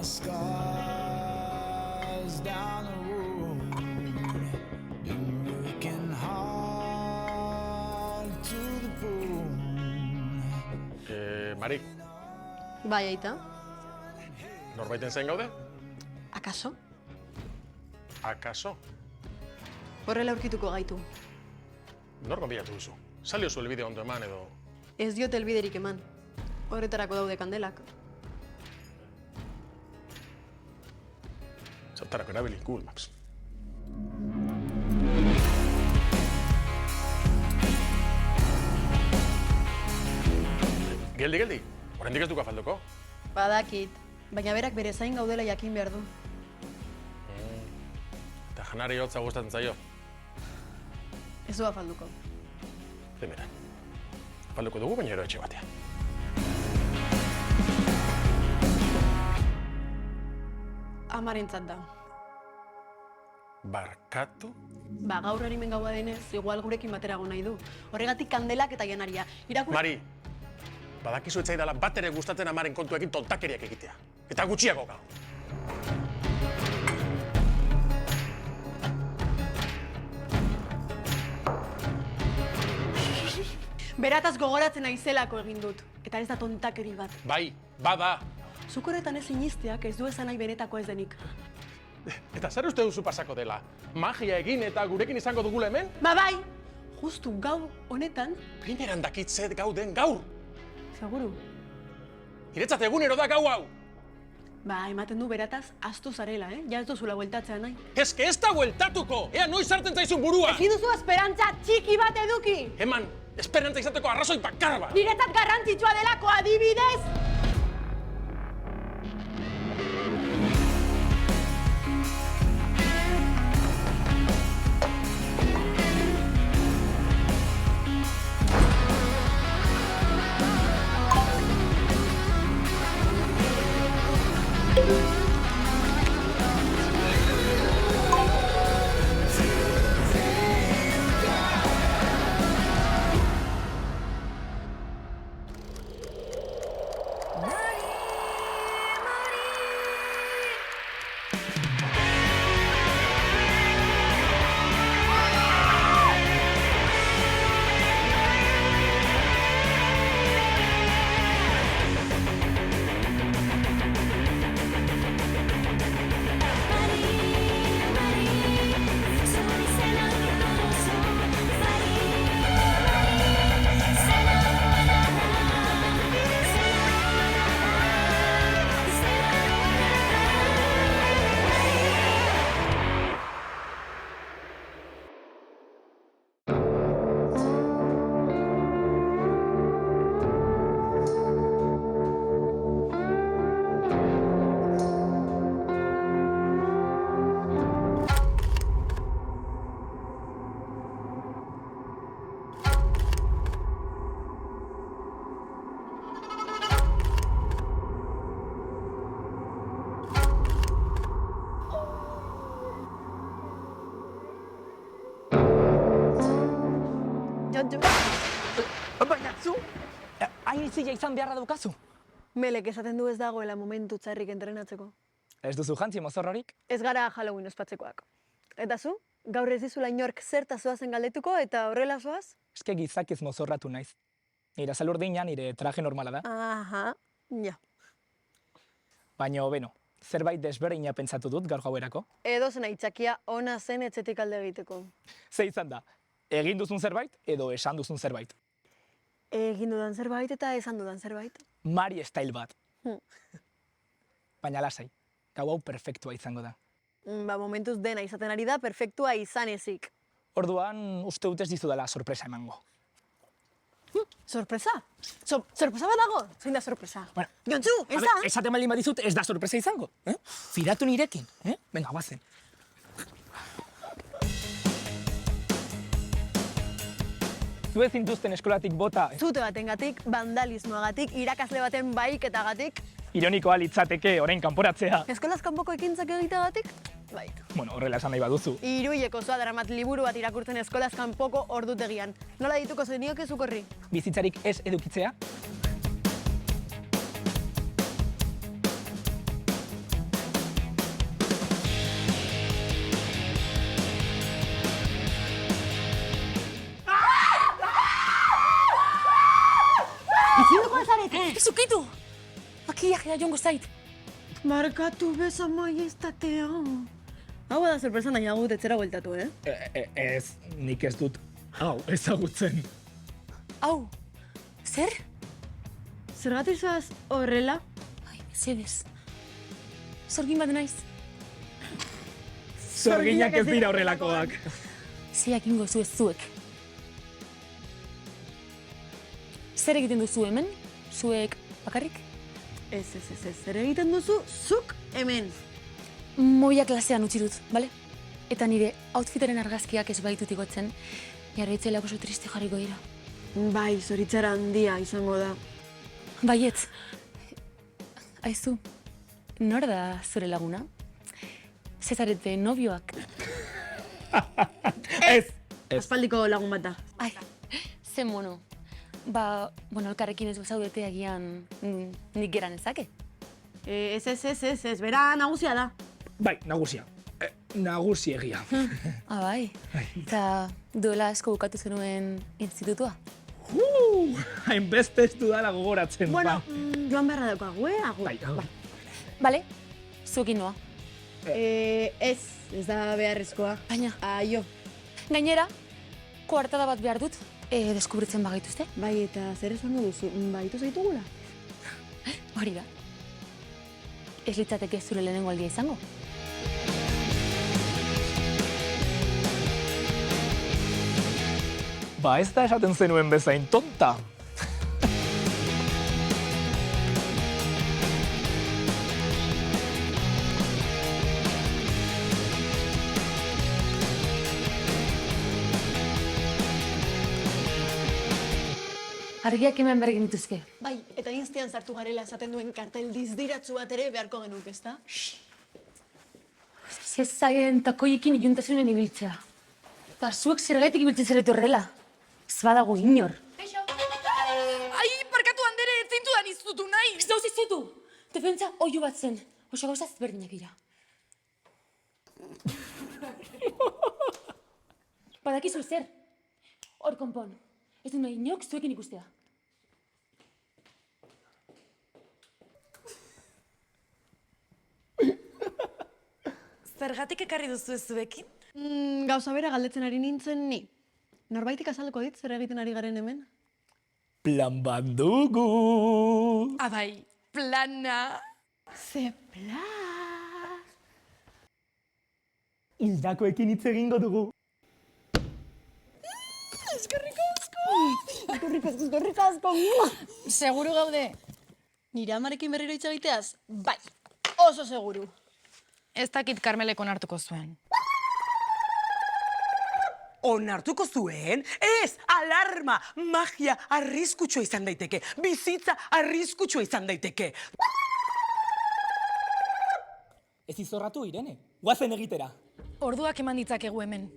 scars down the road. Been working hard to the bone. Mari, Bai, aita. norbaiten zain gaude? Akaso? Akaso? Horrela aurkituko gaitu. Nor gonbidatu duzu? Saliozu elbide ondo eman edo... Ez diote helbiderik eman. Horretarako daude kandelak. Zertarako erabili Google Maps. Geldi, oraindik ez duka falduko. Badakit, baina berak bere zain gaudela jakin behar du. Eta janari hotza gustatzen zaio. Ez du afalduko. Zemera. Falduko dugu baina ero etxe batean. Amarentzat da. Barkatu? Ba, gaur harimen gaua denez, igual gurekin batera nahi du. Horregatik kandelak eta janaria. Mari, badakizu etzaidala bat ere gustatzen amaren kontuekin tontakeriak egitea. Eta gutxiago gau. Berataz gogoratzen aizelako egin dut. Eta ez da tontakeri bat. Bai, bada. Zuk horretan ez sinisteak ez du esan nahi benetako ez denik. Eta zer uste duzu pasako dela? Magia egin eta gurekin izango dugula hemen? Ba bai! Justu gaur honetan... Primeran dakitzet gauden gaur. Seguru? Niretzat egunero da gau hau. Ba, ematen du berataz astu zarela, Ja ez duzula bueltatzea nahi. Eske ez da bueltatuko! Ea noiz sartzen zaizun burua! Ezin duzu esperantza txiki bat eduki! Eman, esperantza izateko arrazoi bakar bat! Niretzat garrantzitsua delako adibidez! Baina zu, hain zila izan beharra daukazu? Melek esaten du ez dagoela momentu txarrik entrenatzeko. Ez duzu jantzi mozorrorik? Ez gara Halloween ospatzekoak. Eta zu? Gaur ez dizula inork zerta zoazen galdetuko eta horrela zoaz? Eske gizakiz mozorratu naiz. Nire azalurdina nire traje normala da. Aha, ja. Baina, beno, zerbait desberdina pentsatu dut gaur gauerako. Edo zen aitzakia ona zen etxetik alde egiteko. Ze izan da, egin duzun zerbait edo esan duzun zerbait. Egin dudan zerbait eta esan dudan zerbait. Mari style bat. Baina lasai, gau hau perfektua izango da. Ba, momentuz dena izaten ari da, perfektua izan ezik. Orduan, uste dut ez dizudala sorpresa emango. Sorpresa? Sorpresa bat dago? Zein da sorpresa? Bueno, Jontzu, ez da? Esaten baldin badizut ez da sorpresa izango. Firatu nirekin. Venga, guazen. Zu ezin duzten eskolatik bota. Zute batengatik, vandalismoagatik, irakasle baten baiketagatik. Ironikoa litzateke orain kanporatzea. Eskolaz kanpoko ekintzak egiteagatik? Bai. Bueno, horrela esan nahi baduzu. Iruileko zoa daramat liburu bat irakurtzen eskolaz kanpoko ordutegian. Nola dituko zenioke zuk horri? Bizitzarik ez edukitzea. Begitu! Makillajea jongo zait. Markatu beza maiestatea. Hau da sorpresa nahi agut etzera bueltatu, Ez, nik ez dut hau ezagutzen. Hau, zer? Zergatik zoaz horrela? Ai, mesedez. Zorgin bat naiz. Zorginak ez dira horrelakoak. Zeiak ingo zu ez zuek. Zer egiten duzu hemen? Zuek bakarrik? Ez, zer egiten duzu, zuk hemen. Mobila klasean utzi dut, bale? Eta nire outfitaren argazkiak ez baitut igotzen, jarraitzaileak oso triste jarriko dira. Bai, zoritzara handia izango da. Baietz. Aizu, nor da zure laguna? Zezarete nobioak. Ez! Aspaldiko lagun bat da. Ai, zen mono. Elkarrekin ez bezaudete agian nik geran ezake. Ez, bera nagusia da. Bai, nagusia. Nagusiegia. Bai. Eta duela asko bukatu zenuen institutua. Hainbeste ez dudala gogoratzen. Bueno, joan beharra daukagu, agur. Bai, hau. Bale, zuekin noa. Ez da beharrezkoa. Baina, Aio. gainera, koartada bat behar dut, deskubritzen bagaituzte. Bai, eta zer esan duzu, baitu zaitugula? Hori da. Ez litzateke zure lehenengo aldia izango. Ba, ez da esaten zenuen bezain tonta. Argiak hemen bergin dituzke. Bai, eta instean sartu garela esaten duen kartel dizdiratzu bat ere beharko genuk, ezta? Ez zaien takoiekin iluntasunen ibiltzea. Eta zuek zergaitik ibiltzen zarete horrela. Ez badago inor. Ai, barkatu andere, zeintudan izutu nahi. Ez dauz izutu! Defentsa oio bat zen. Oso gauza ezberdinak dira. Badakizu zer. Hor konpon. Ez du nahi inok zuekin ikustea. Zergatik ekarri duzu ez zuekin? Gauza bera galdetzen ari nintzen ni. Norbaitik azalduko dit zer egiten ari garen hemen? Plan bat dugu. Abai, plana. Ze plan! Hildakoekin hitz egingo dugu. Eskerrik asko! Seguru gaude. Nire amarekin berriro hitz egiteaz? Bai, oso seguru. Ez dakit Karmelek onartuko zuen. Onartuko zuen? Ez! Alarma! Magia arriskutsua izan daiteke. Bizitza arriskutsua izan daiteke. Ez izorratu, Irene. Guazen egitera. Orduak eman ditzakegu hemen.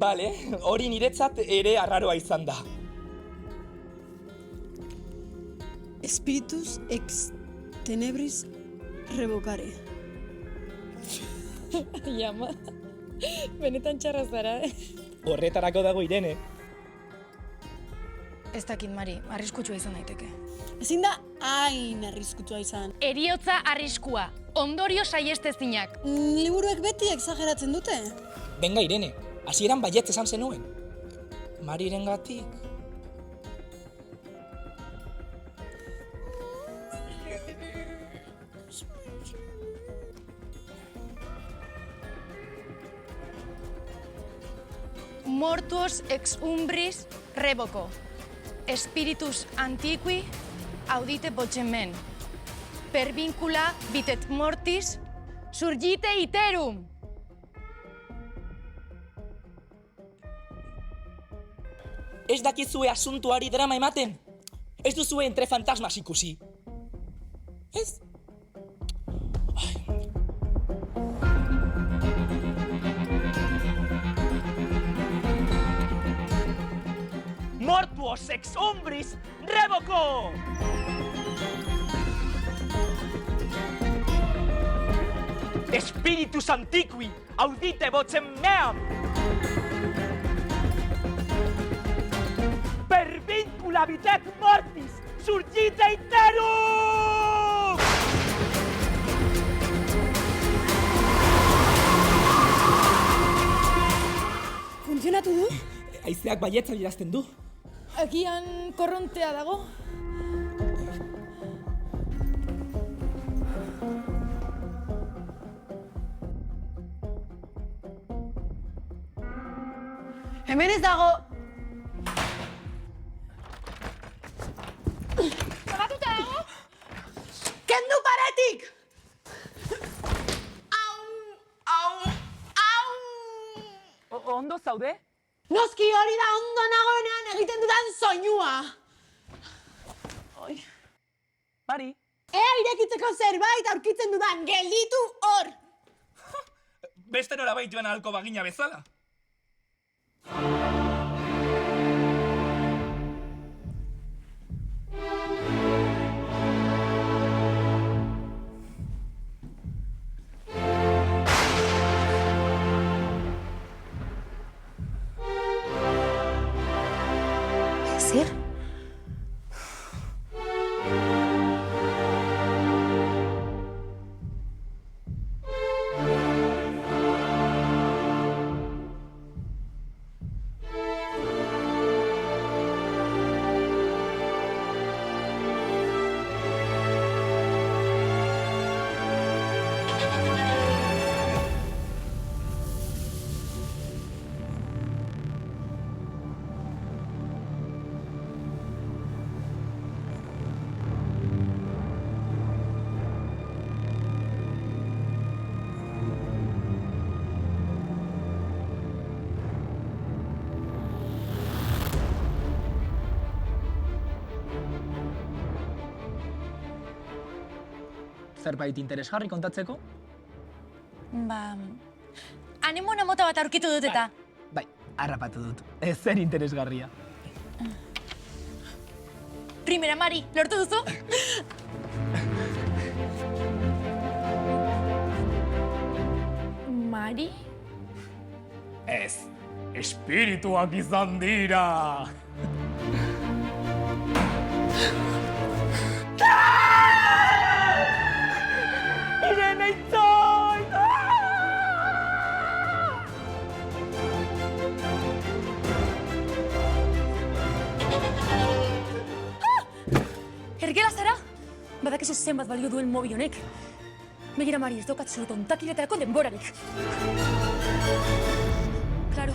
Bale, hori niretzat ere arraroa izan da. Espiritus ex tenebris revocare. Jama, benetan txarra zara, Horretarako dago Irene. Ez dakit, Mari, arriskutsua izan daiteke. Ezin da hain arriskutsua izan. Heriotza arriskua, ondorio saiestezinak. Liburuek beti exageratzen dute. Benga, Irene, hasieran baietz esan zenuen. Mariren gatik. Mortuos ex umbris revoco. Spiritus antiqui audite vocemen. Per vincula vitet mortis surgite iterum. Ez dakizue asuntuari drama ematen? Ez duzue entre fantasmas ikusi? Ez? Mortuos ex umbris revoco! Spiritus antiqui audite vocem meam! Habitat mortis, surgita iterum! Funtzionatu du? Haizeak baietza idazten du. Agian korrontea dago? Hemen ez dago. Zabatuta dago? Kendu paretik! Ondo zaude? Noski hori da ondo nagoenean egiten dudan soinua. Mari, Ea irekitzeko zerbait aurkitzen dudan, gelditu hor! beste norabait joan ahalko bagina bezala. Zer? Zerbait interesgarri kontatzeko? Anemona mota bat aurkitu dut eta. Bai, harrapatu dut. Ez zer interesgarria. Primera, Mari, lortu duzu? Mari? Ez, espirituak izan dira! Irene itzoin! Ergela zara? Badakizu zenbat balio duen mobil honek. Begira, Mari, ez daukat zure tontakiretarako denborarik. Claro.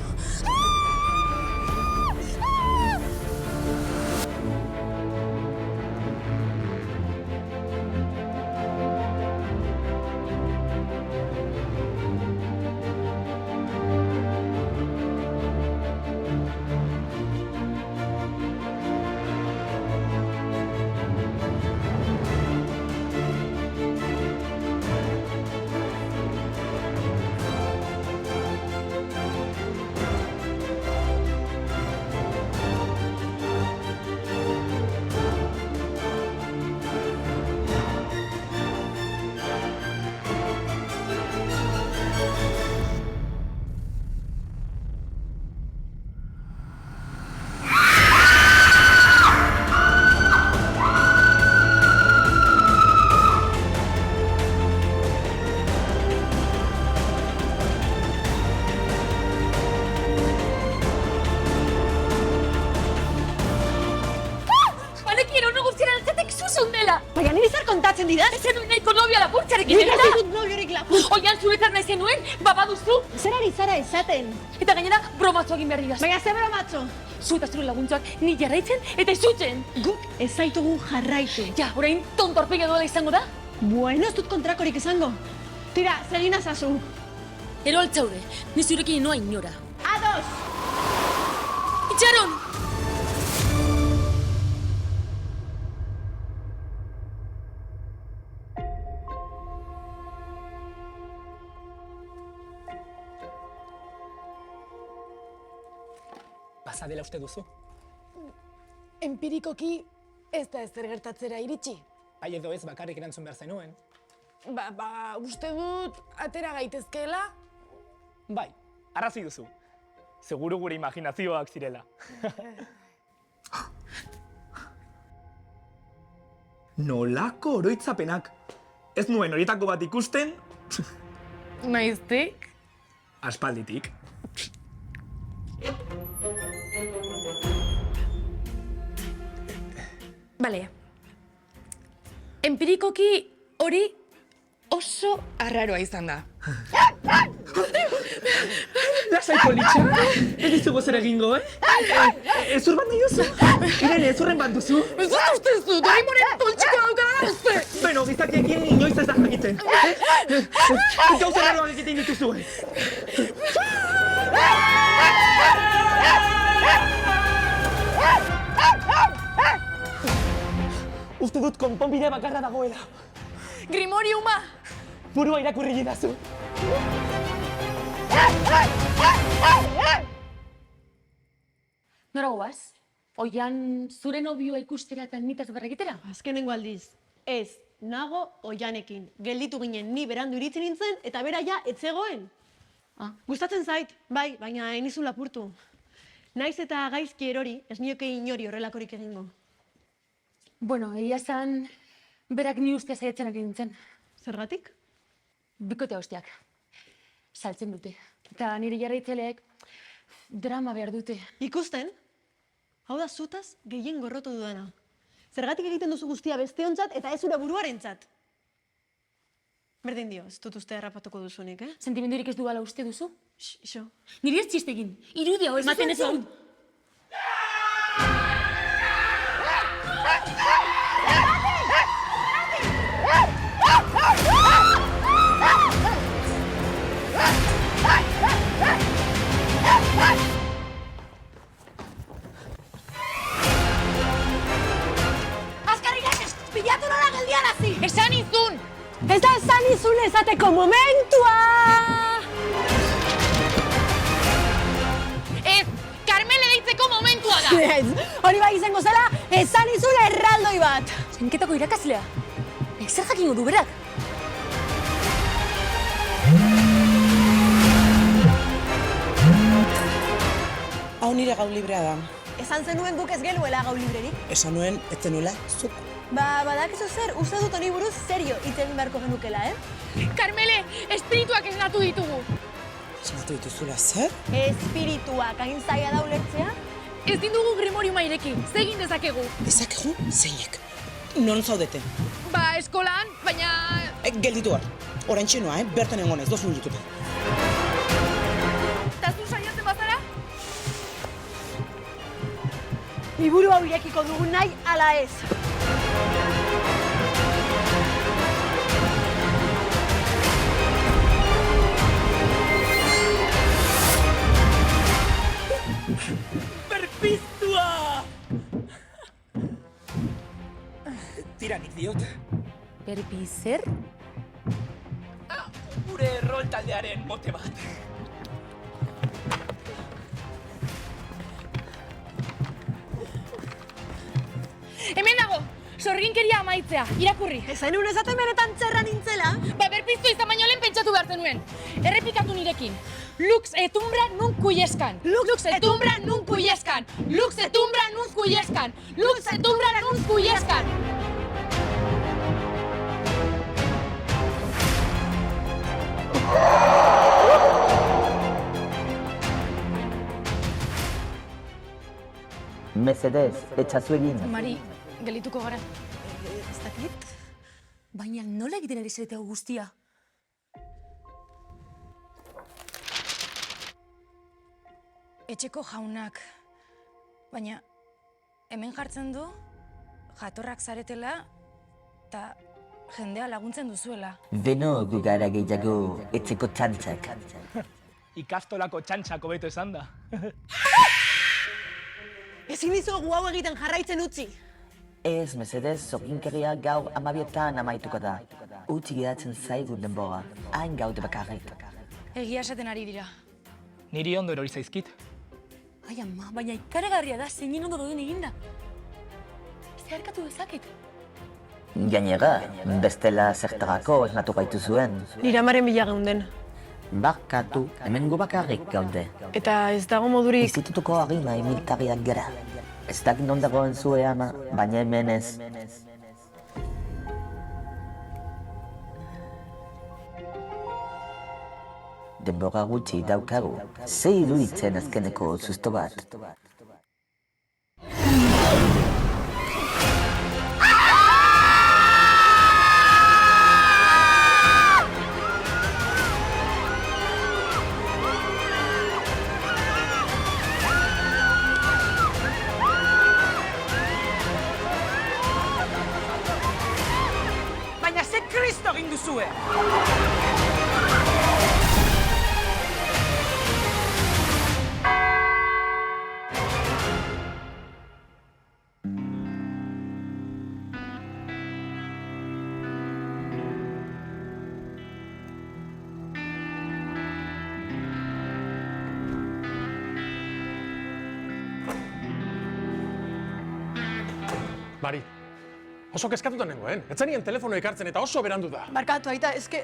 Baina niri zer kontatzen didan? Ez zenuen nahiko nobia lapurtzarekin, Nik ez eta? ditut nobiorik lapur. Oian zuretzat nahi zenuen, baduzu. Zer ari zara esaten? Eta gainera, bromatzo egin behar dira. Baina zer bromatxo? Zu eta zure laguntzuak ni jarraitzen eta izutzen. Guk ez zaitugu jarraitu. Ja, orain tonto aurpegia duela izango da? Bueno, ez dut kontrakorik esango. Tira, segin azazu. Ero altzaude, ni zurekin noa inora. Ados! Itxaron! Pasa dela uste duzu? Empirikoki ez da ezer gertatzera iritsi. Bai edo ez bakarrik erantzun behar zenuen. Uste dut atera gaitezkeela. Bai, arrazi duzu. Seguru gure imaginazioak zirela. Nolako oroitzapenak. Ez nuen horietako bat ikusten, Naiztik? aspalditik. Bale. Empirikoki hori oso arraroa izan da. Lasai politxa, ez dizugu zer egingo, Ezur bat nahi duzu? Irene, ezurren bat duzu? Ez dut uste zu, Doraemonen poltsiko daukadala uste! Bueno, gizakiekin inoiz ez da jakiten. Gauza raroak egiten dituzue. Uste dut konponbide bakarra dagoela. Grimoriuma! Burua irakurri gidazu. Nora goaz? Oian zure nobioa ikustera eta nitaz berregitera? Azkenengo aldiz, ez, nago oianekin. Gelditu ginen ni berandu iritsi nintzen eta bera ja etzegoen. Gustatzen zait, bai, baina enizu lapurtu. Naiz eta gaizki erori, ez nioke inori horrelakorik egingo. Bueno, egia zan, berak ni ustea saiatzen ari nintzen. Zergatik? Bikote hostiak. Saltzen dute. Eta nire jarraitzaileek drama behar dute. Ikusten? Hau da zutaz gehien gorrotu dudana. Zergatik egiten duzu guztia besteontzat eta ez zure buruarentzat. Berdin dio, ez dut uste harrapatuko duzunik, Sentimendurik ez duela uste duzu? Ixo. Niri ez txistegin. Irudia hau ematen ez hau. Bilatu nola geldiarazi! Esan izun! Ez da esan izun ezateko momentua! Ez, Carmele deitzeko momentua da! Ez, hori bai izango zela, esan izun erraldoi bat! Zenketako irakaslea. Zer jakingo du berak? Hau nire gau librea da. Esan zenuen guk ez genuela gau librerik. Esan nuen, ez zenuela, zuk. Badakizu zer, uste dut honi buruz serio hitz egin beharko genukela, Carmele, espirituak esnatu ditugu! Esnatu dituzula, zer? Espirituak hain zaila da ulertzea? Ez dugu Grimoriuma ireki, zegin dezakegu. Dezakegu, zeinek. Non zaudete? Ba, eskolan, baina... Gelditu har. Orain txenoa, bertan egonez, dozu minututa. Eta zu saiatzen bazara? Liburu hau irekiko dugu nahi ala ez. Berpiztua! Tiranik diot. Berbi zer? Gure rol taldearen mote bat. Hemen dago, sorginkeria amaitzea, irakurri. Ezain un ezaten benetan txerra nintzela? Ba, berpiztu izan baino lehen pentsatu behar zenuen. Errepikatu nirekin. Lux et umbra nun cuiescan. Lux et umbra nun cuiescan. Lux et umbra nun cuiescan. Lux et umbra nun cuiescan. Mesedez, etxazu egin. Mari, gelituko gara. Ez dakit? Baina nola egiten ari zarete hau guztia? Etxeko jaunak, baina hemen jartzen du jatorrak zaretela eta jendea laguntzen duzuela. Beno gu gara gehiago etxeko txantxak. Ikastolako txantxako beto esan da. Ezin dizugu hau egiten jarraitzen utzi. Ez, mesedez, sorginkeria gaur 12:00 amaituko da. Utzi geratzen zaigu denbora, hain gaude bakarrik. Egia esaten ari dira. Niri ondo erori zaizkit. Ai ama, baina ikaragarria da zeinen ondo dauden eginda. Zeharkatu dezaket. Gainera, bestela zertarako esnatu gaitu zuen. Nire amaren bila geunden. Barkatu, hemengo bakarrik gaude. Eta ez dago modurik... Institutuko harima imiltariak gara. Ez dakit non dagoen zure ama, baina hemen ez. denbora gutxi daukagu. Ze iruditzen azkeneko susto bat. Baina ze kristo egin duzue! Mari, oso kezkatuta nengoen. Ez zenien telefono ekartzen eta oso berandu da. Barkatu, aita, eske...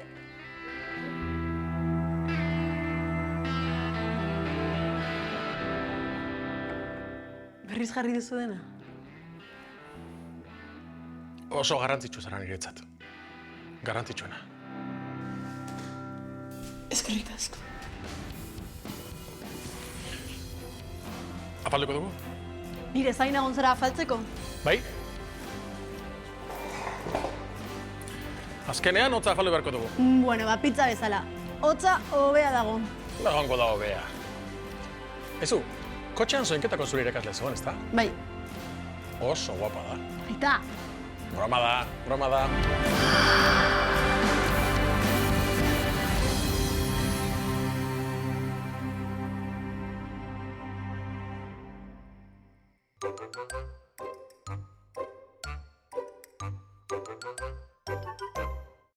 Berriz jarri duzu dena? Oso garrantzitsu zara niretzat. Garrantzitsuena. Eskerrik asko. Afalduko dugu? Nire zain egon zara afaltzeko? Bai? Azkenean hotza afaldu beharko dugu. Bueno, pizza bezala. Hotza hobea dago. Lagongo da hobea. Ezu, kotxean zoinketako zure irakasle zegoen, ezta? Bai. Oso guapa da. Aita. Broma da, broma da.